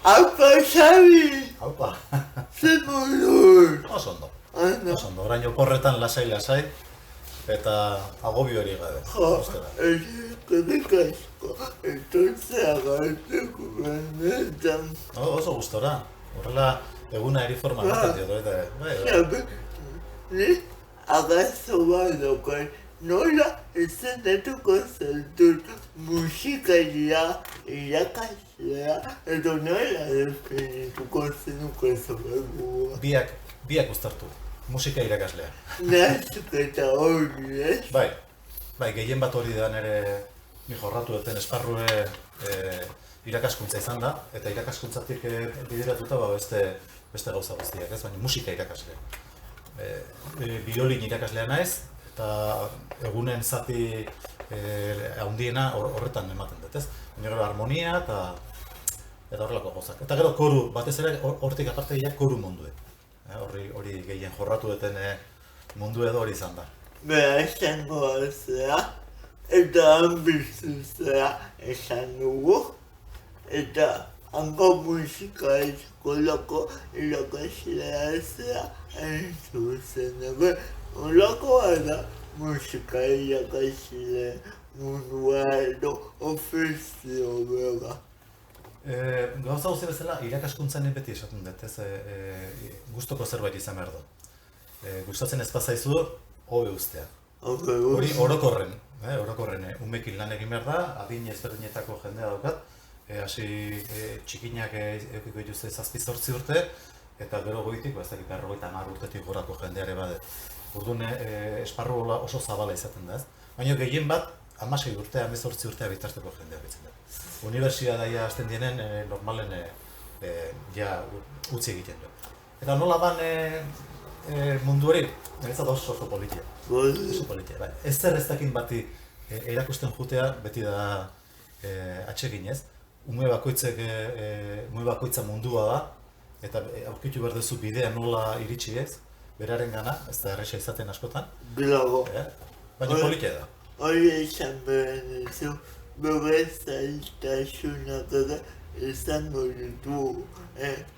Apa, Xabi! Haupa! Zer moduz! Oso ondo. Ana. Oso ondo, orain oporretan lasai-lasai, eta agobio hori gabe. Jo, Ostera. eskerrik asko, etortzea gartuko benetan. Oso gustora. Horrela, eguna eri forma ematen dio, eta bai. Xabi, ni agazo bat daukat, nola izendatuko zaitut musikaria irakaslea, edo nola definituko zenuko zabagua. Biak uztartu. Musika irakaslea. Nasketa hori, ez? Bai, gehien bat hori da nire ni jorratu duten esparrue irakaskuntza izan da, eta irakaskuntzatik bideratuta beste gauza guztiak, ez? Baina musika irakaslea. Biolin irakaslea naiz, eta egunen zati handiena horretan ematen dut, ez? Baina gero harmonia eta horrelako gauzak. Eta gero koru, batez ere hortik aparte gehiak koru mundue. Hori gehien jorratu duten mundu edo hori izan da. Bera esango zera, eta ambizuzera esan dugu, eta hango musika eskolako irakaslea zera entzuzen dugu. Holakoa da musika irakasle mundua edo ofizio bera. Gauza guzti bezala, irakaskuntzan beti esaten dut, ez? Gustoko zerbait izan behar du. Gustatzen ez bazaizu, hobe ustea. Hori orokorren, umekin lan egin behar da, adin ezberdinetako jendea daukat, hasi txikinak edukiko dituzte 7-8 urte, eta gero goitik, ez dakit 50 urtetik gorako jendeare badet. Orduan, esparru oso zabala izaten da, ez? Baina gehien bat, 16 urtea, 18 urtea bitarteko jendea bitzen da. Unibertsitatea hasten dienen normalen ja utzi egiten du. Eta nola ban mundu hori, niretzat oso politia. Oso politia, bai. Ezer ez dakin bati erakusten jutea beti da atsegin, ez? Ume bakoitza mundua da, eta aurkitu behar duzu bidea nola iritsi ez, beraren gana, ez da erresa izaten askotan. Bilago. Baina politia da. Hori esan behar duzu, bere zailtasunak ere izango ditu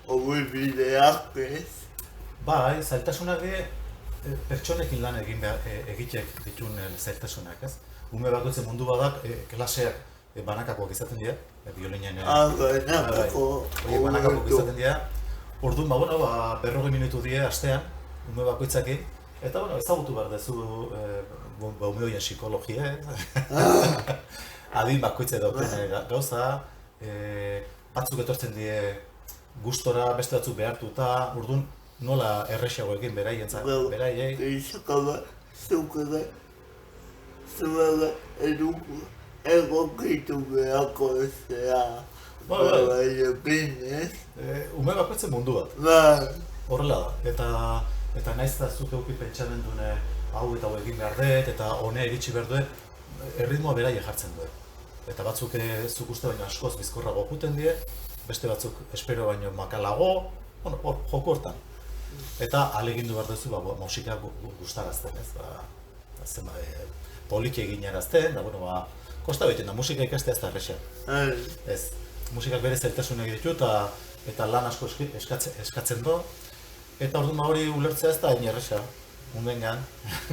hori bideak, ez? Bai, zailtasunak pertsonekin lan egitek dituen zailtasunak, ez? Ume bakoitzen mundu badak klaseak banakakoak izaten dira, biolinen... banakakoak izaten dira. Orduan, 40 minutu die astean, ume bakoitzakin, eta ezagutu behar duzu ume horien psikologia, adin bakoitza dauten gauza, batzuk etortzen die gustora, beste batzuk behartuta, orduan nola erresago egin beraientzat, beraiei. Izakaba, zukera, zuela egokitu beharko zera, baiekin, ez? Ume bakoitzen mundu bat. Bai. Horrela da, eta naiz eta zuk euki pentsamendune hau eta hau egin behar dut, eta honea iritsi behar dut, erritmoa beraie jartzen dut. Eta batzuk zuk uste baino askoz bizkorrago juten die, beste batzuk espero baino makalago, joko hortan. Eta ahalegindu behar duzu, musika gustarazten, ez? Poliki egin arazten, kosta behiten da, musika ikastea ez da erresa. Ez, musikak bere zailtasunak ditu eta lan asko eskatzen du. Eta orduan hori ulertzea ez da hain erresa. Undengan,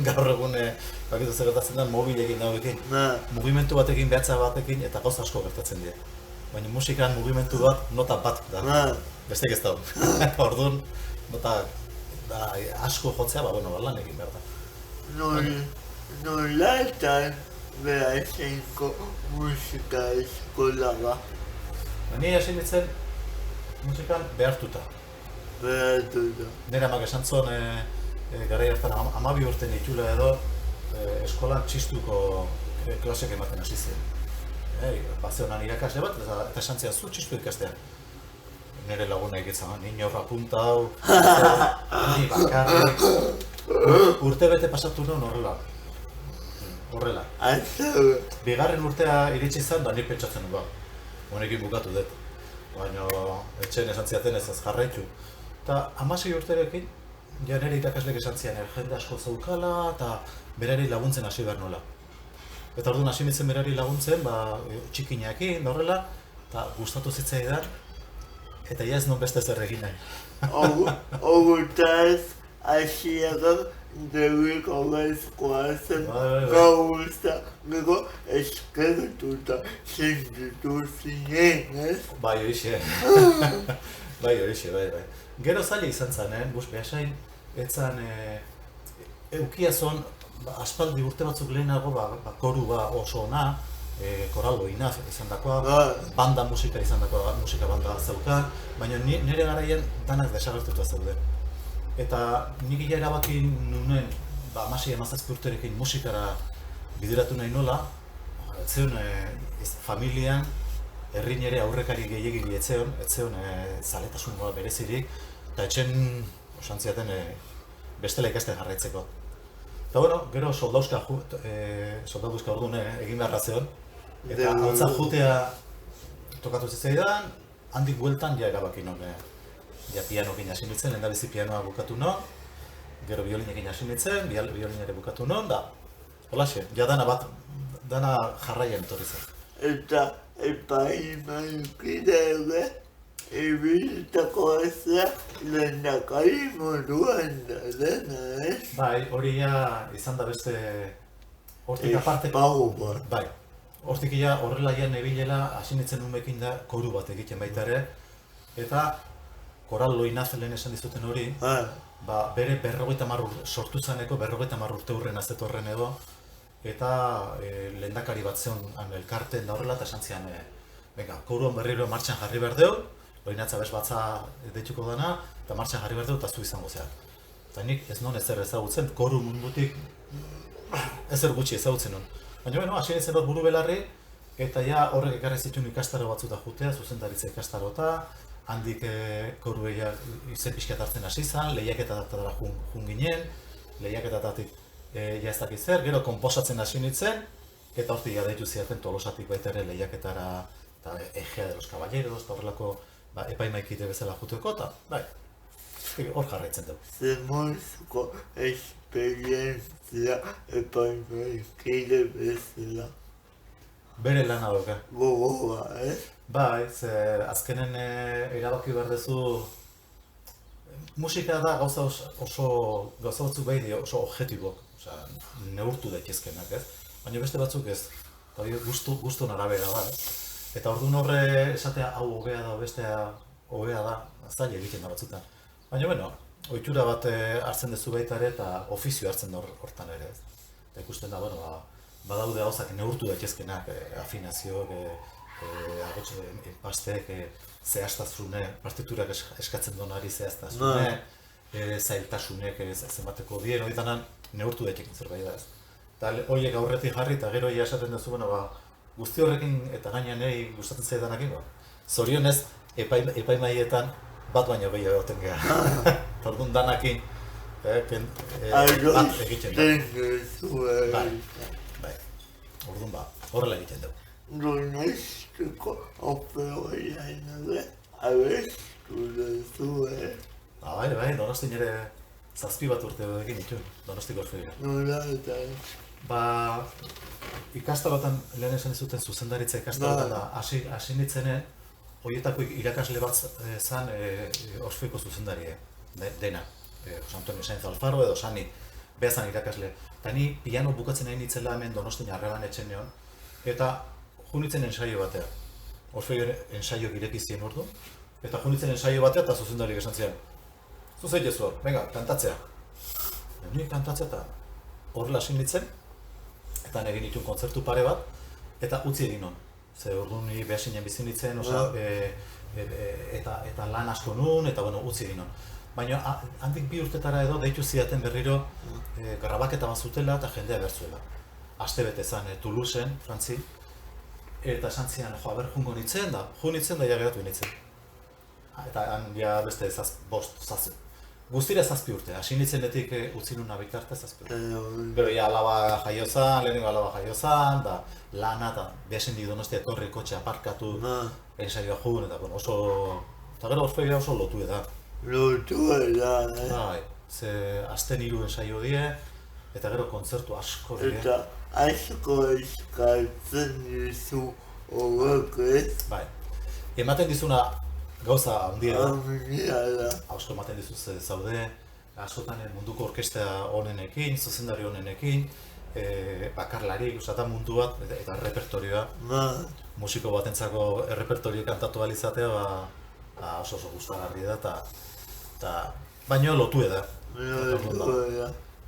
gaur egun bakitu zer gertatzen da mobilekin daudekin. Mugimendu batekin, behatza batekin eta gauza asko gertatzen dira. Baina musikan mugimendu bat, nota bat da. Bestek ez da. Orduan, nota asko jotzea, lan egin behar da. Nolatan bera esenko musika eskola ba? Ni hasi nintzen musikan behartuta. Behartuta. Nire amak esan zuen garai hartan 12 urte nitula edo eskolan txistuko klasek ematen hasi zen. Baze honan irakasle bat eta esan zian zu txistu ikastean. Nire laguna egitzen, ni horra punta hau, ni bakarrik. Urte bete pasatu nuen horrela. Bigarren urtea iritsi izan da ni pentsatzen nuen honekin bukatu dut. Baina etxen esan ziaten ez jarraitu. Eta 16 urterekin, ja nire irakaslek esan zian jende asko zaukala eta berari laguntzen hasi behar nola. Eta orduan hasi nintzen berari laguntzen, txikinakin, horrela, eta gustatu zitzaidan, Eta ia ez non beste zer egin nahi. Ogutaz, asiaga, debiko gaizkoa zen, gauza, gero eskertuta sentitu zinen, ez? Bai, horixe. Bai. Gero zaila izan zen, behasain, etzan, eukiazon, aspaldi urte batzuk lehenago, koru oso ona, koraldo inaz izan dakoa, banda musika izan dakoa, musika banda zeukan, baina nire garaian danak desagertuta zeude. Eta nik ia erabaki nuen, 16-17 urterekin musikara bideratu nahi nola, etzeon familian, herrin ere aurrekari gehiagiri etzeon zaletasun nola berezirik, eta etxen osantziaten bestela ikaste jarraitzeko. Eta bueno, gero soldauzka orduan egin beharra zeon, eta hautza jutea tokatu zitzaidan, handik bueltan ja erabaki non, ja pianokin hasi nintzen, lehendabizi pianoa bukatu non, gero biolinekin hasi nintzen, biolinare bukatu non, da, holaxe, ja dana jarraian etorri zen. Eta epaimaikide ere, ibiltako ezea lehendakari moduan da dena, ez? Bai, hori ja izan da beste hortik aparte. Bai, hortik ja horrela ja nebilela hasi nintzen umekin da koru bat egiten baita ere, eta Koral Loinaz lehen esan dizuten hori, bere 50 sortu zaneko 50 urte hurren azetorren edo, eta lehendakari bat zeon elkarten da horrela, eta esan zian, koruan berriro martxan jarri behar deu, Loinatza bez batza deituko dana, eta martxan jarri behar deu, eta zu izango zehar. Eta nik ez non ezer ezagutzen, koru mundutik ezer gutxi ezagutzen non. Baina, hasi nintzen dut buru belarri, eta ja horrek ekarri zituen ikastaro batzuta jutea, zuzendaritza ikastarota, handik koruea izen pixkat hartzen hasi izan, lehiaketatara jun ginen, lehiaketatatik ez dakit zer, gero konposatzen hasi nintzen, eta hortik deitu ziaten Tolosatik baita ere lehiaketara, eta Egea de los Caballeros, eta horrelako epaimaikide bezala juteko, eta bai, hor jarraitzen dugu. Zemozko esperientzia epaimaikide bezala. Bere lana doka. Gogoa, Bai, azkenen erabaki behar duzu, musika da gauza batzuk behi oso objetibok, neurtu daitezkenak, ez? Baina beste batzuk ez, eta hori guztun arabera da, ez? Eta orduan horre esatea hau hobea da, bestea hobea da, zaila egiten da batzutan. Baina, bueno, ohitura bat hartzen duzu baita ere eta ofizio hartzen da hortan ere, ez? Eta ikusten da, bueno, badaude gauzak neurtu daitezkenak, afinazioak, agotxe enpastek, zehaztasune, partiturak eskatzen duenari zehaztasune, zailtasunek zenbateko dien, hori danan neurtu daitekin zerbait da ez. Eta horiek aurretik jarri eta gero esaten duzu, guzti horrekin eta gainean gustatzen zaidanakin, zorionez epaimaietan bat baino gehiago egoten geha. Eta orduan danakin bat egiten dugu. Bai, orduan horrela egiten dugu. Donostiko operoian ere abestu duzu, Bai, Donostin ere 7 bat urte egin ditu, Donostiko orfeoia. Nola eta ikastarotan lehen esan dizuten zuzendaritza ikastarotan da hasi nintzenen, horietako irakasle bat zan Orfeoko zuzendaria dena. Jose Antonio Sainz Alfaro edo Sani behazan irakasle. Eta ni piano bukatzen nahi nitzela hemen Donostin Arreban etxen neon, eta junitzen ensaio batea. Orfeo ensaioak irekizien ordu, eta junitzen ensaio batea eta zuzendarik esan zian. Zuzaitezu hor, venga, kantatzea. Ni kantatzea eta horrela hasi nintzen, eta egin dituen kontzertu pare bat, eta utzi egin non. Ze orduan ni behasinen bizi nintzen, eta lan asko nun, eta utzi egin non. Baina handik 2 urtetara edo deitu zidaten berriro grabaketa bat zutela eta jendea bertzuela. Astebete zen Toulouseen, Frantzi, eta esan zian, jungo nintzen da, ja geratu nintzen. Eta han ja beste 5, guztira 7 urte, hasi nintzenetik utzi nuna bitarte 7 urte. Gero ja alaba jaio zan, lehenengo alaba jaio zan, da lana, eta behasendik Donostia etorri kotxe aparkatu, ensaioa jun, eta oso... Eta gero Orfeoia oso lotu da. Lotu da, Bai, ze azten 3 ensaio die, eta gero kontzertu asko die. Eta asko eskatzen dizu horrek, ez? Bai, ematen dizuna gauza handia da. Handia da. Hausko ematen dizuz zaude, askotan munduko orkestra honenekin, zuzendari honenekin, bakarlari, eta mundu bat, eta repertorioa. Musiko batentzako errepertorio kantatu ahal izatea, oso gustagarri da, eta baino lotu da.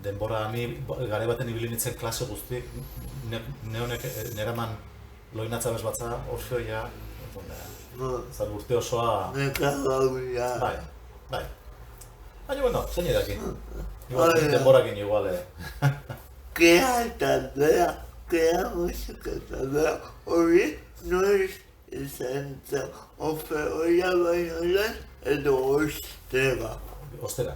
Denbora, ni gare baten ibili nintzen klase guzti, neraman loinatza bez batza, Orfeoia, zan urte osoa... Nekagauria. Bai. Baina, bueno, zein edakin. Denborakin igual, Kea taldea, kea musika taldea, hori noiz izan zen Orfeoia baino lehen edo ostera. Ostera,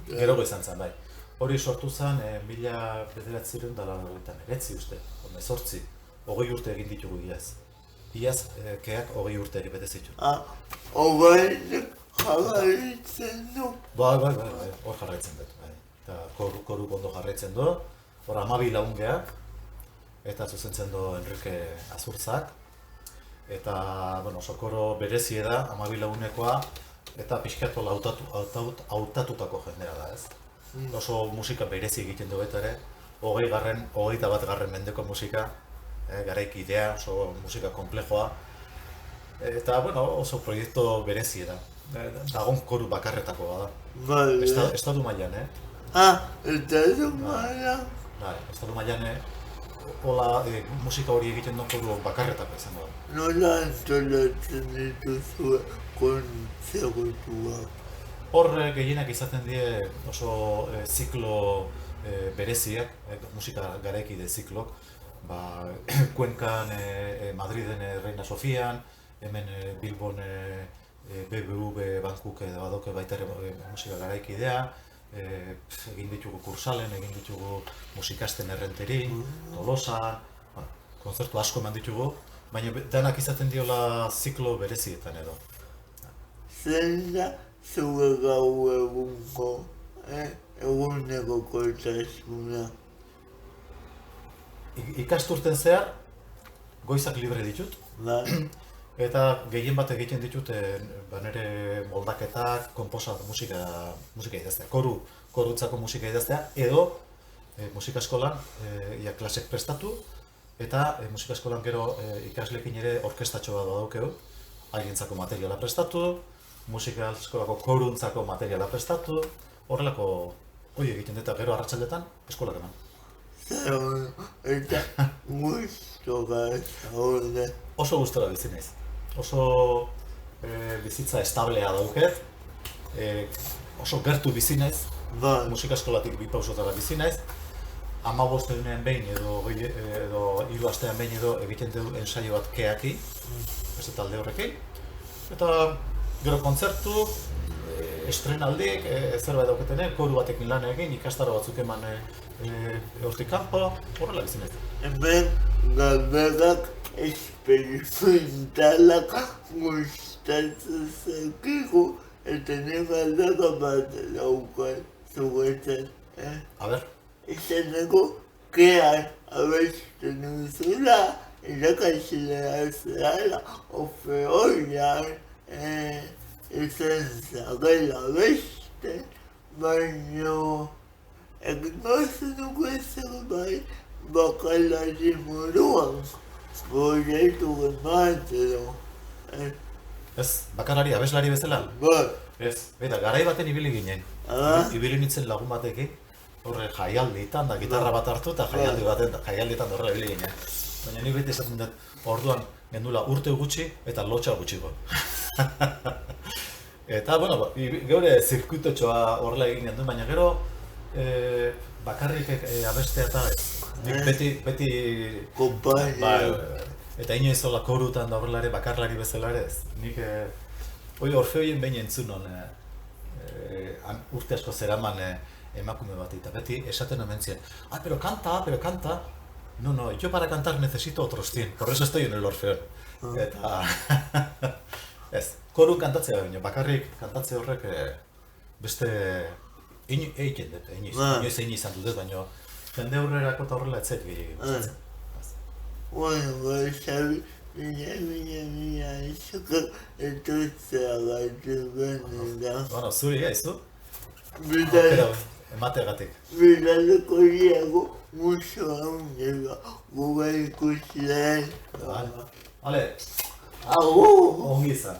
gerogo izan zen, bai. Hori sortu zen 1989 uste, 18, 20 urte egin ditugu iaz. Iaz, keak 20 urte bete zitu. Hogainek jarraitzen du. Bai, hor jarraitzen dut. Eta koru ondo jarraitzen du, hor 12 lagun geak, eta zuzentzen du Enrique Azurtzak. Eta, oso koro berezie da, 12 lagunekoa, eta pixkatu hautatutako jendea da, ez? Oso musika berezi egiten du beta ere, 21. mendeko musika, garaikidea, oso musika komplejoa. Eta, oso proiektu berezi da. Dagon koru bakarretakoa da. Estatu mailan, Estatu mailan? Bai, estatu mailan, hola musika hori egiten du koru bakarretako izango da. Nola antolatzen dituzue kontzertuak? Hor gehienak izaten die oso ziklo bereziak, musika garaikide ziklok. Cuencan, Madriden Reina Sofian, hemen Bilbon BBV bankuk badoke baita ere musika garaikidea. Egin ditugu Kursalen, egin ditugu musikasten Errenterin, Tolosan, kontzertu asko eman ditugu, baina denak izaten diola ziklo berezietan edo. Zein da zure gau egunko, eguneko koltasuna? Ikasturten zehar, goizak libre ditut, eta gehien bat egiten ditut nire moldaketak, musika idaztea, korutzako musika idaztea, edo musika eskolan klasek prestatu, eta musika eskolan gero ikaslekin ere orkestatxo bat badaukegu, haientzako materiala prestatu, musika eskolako koruntzako materiala prestatu, horrelako hori egiten dut, gero arratsaldetan eskolak eman. Eta guztoka zaude. Oso gustora bizi naiz. Oso bizitza establea dauket, oso gertu bizi naiz, musika eskolatik 2 pausotara bizi naiz, 15 egunean behin edo 3 astean behin edo egiten dugu ensaio bat keaki, beste talde horrekin, eta gero kontzertu, estrenaldik, zerbait dauketene, koru batekin lan egin, ikastaro batzuk eman hortik kanpo, horrela bizi naiz. Hemen galderak esperimentalak gustatzen zakigu, eta nire galdera bat daukat zuretzen. A ber? Izaneko kean abesten duzula, irakasilea zela, Orfeoian izan zagela abesten, baina egnozen dugu zerbait bakalari moduan, proiektu ematen. Ez, bakarlari, abeslari bezala? Bai. Ez, eta garai baten ibili ginen. Ibili nintzen lagun batekin, horre jaialditan da, gitarra bat hartu eta jaialditan horrela ibili ginen. Baina nik beti esaten dut, orduan gendula urte gutxi eta lotxa gutxiko. Eta, geure zirkuitotxoa horrela egin gendu, baina gero bakarrik abestea eta beti... Kompaina. Eta inoiz hola korutan da horrela ere bakarlari bezala ere ez. Nik Orfeoien behin entzun hon urte asko zeraman emakume bat eta beti esaten omen zien, pero canta. No, yo para cantar necesito otros 100, por eso estoy en el Orfeón. Eta... ez, korun kantatzea baina, bakarrik kantatze horrek beste... egiten dut, inoiz egin izan dut, baina jende aurrerako eta horrela etzait gehiagin. Bueno, Mira, esoko etortzea gaitu beneda. Bueno, zuri, izu? Bida, Emategatik. bidaleko diago muso haundela, guga ikusi lehen. Vale. Agur! Ongi izan.